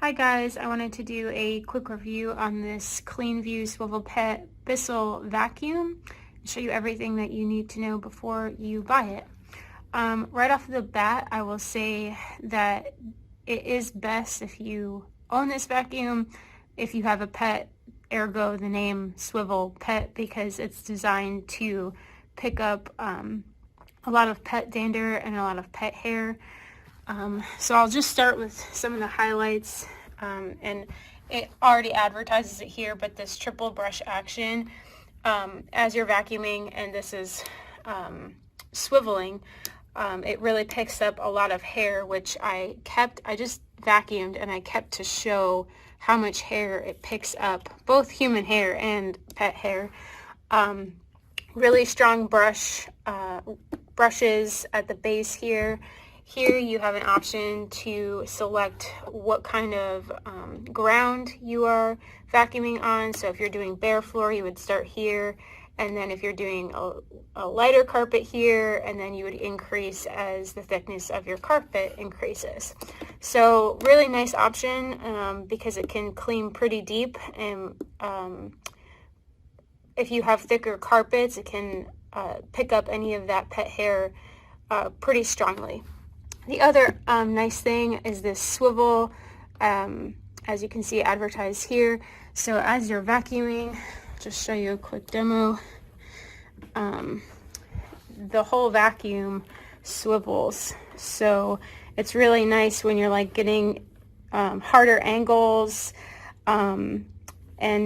Hi guys, I wanted to do a quick review on this CleanView Swivel Pet BISSELL vacuum and show you everything that you need to know before you buy it. Right off the bat, I will say that it is best if you own this vacuum if you have a pet, ergo the name Swivel Pet, because it's designed to pick up a lot of pet dander and a lot of pet hair. So I'll just start with some of the highlights, and it already advertises it here, but this triple brush action, as you're vacuuming and this is swiveling, it really picks up a lot of hair, which I just vacuumed and I kept to show how much hair it picks up, both human hair and pet hair. Really strong brushes at the base here. Here you have an option to select what kind of ground you are vacuuming on. So if you're doing bare floor, you would start here, and then if you're doing a lighter carpet here, and then you would increase as the thickness of your carpet increases. So really nice option because it can clean pretty deep, and if you have thicker carpets, it can pick up any of that pet hair pretty strongly. The other nice thing is this swivel, as you can see advertised here. So as you're vacuuming, just show you a quick demo. The whole vacuum swivels, so it's really nice when you're like getting harder angles, and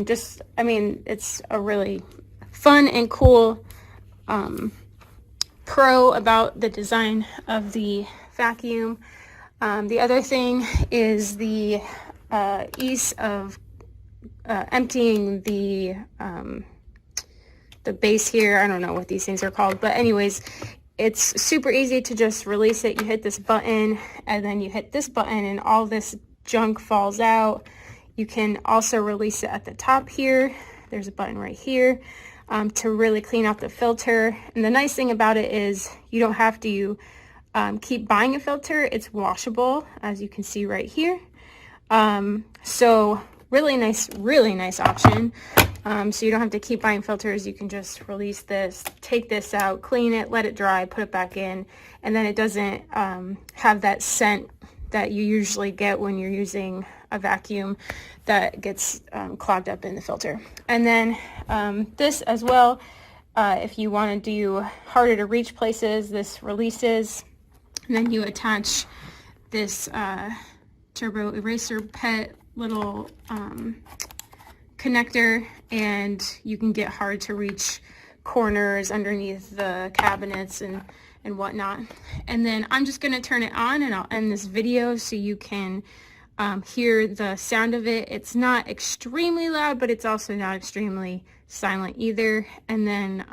just, I mean, it's a really fun and cool pro about the design of the vacuum. The other thing is the ease of emptying the base here. I don't know what these things are called, but anyways, it's super easy to just release it. You hit this button and then you hit this button and all this junk falls out. You can also release it at the top here. There's a button right here to really clean out the filter. And the nice thing about it is you don't have to keep buying a filter. It's washable, as you can see right here. So really nice option. So you don't have to keep buying filters. You can just release this, take this out, clean it, let it dry, put it back in, and then it doesn't have that scent that you usually get when you're using a vacuum that gets clogged up in the filter. And then this as well, if you want to do harder to reach places, this releases. And then you attach this TurboEraser Pet little connector, and you can get hard to reach corners underneath the cabinets and whatnot. And then I'm just going to turn it on and I'll end this video so you can hear the sound of it. It's not extremely loud, but it's also not extremely silent either. And then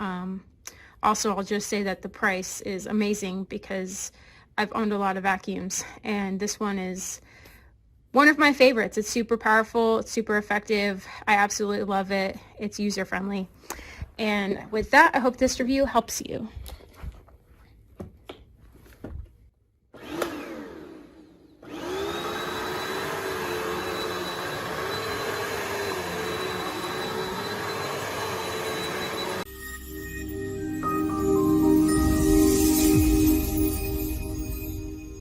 also I'll just say that the price is amazing because I've owned a lot of vacuums and this one is one of my favorites. It's super powerful, it's super effective. I absolutely love it. It's user friendly. And with that, I hope this review helps you.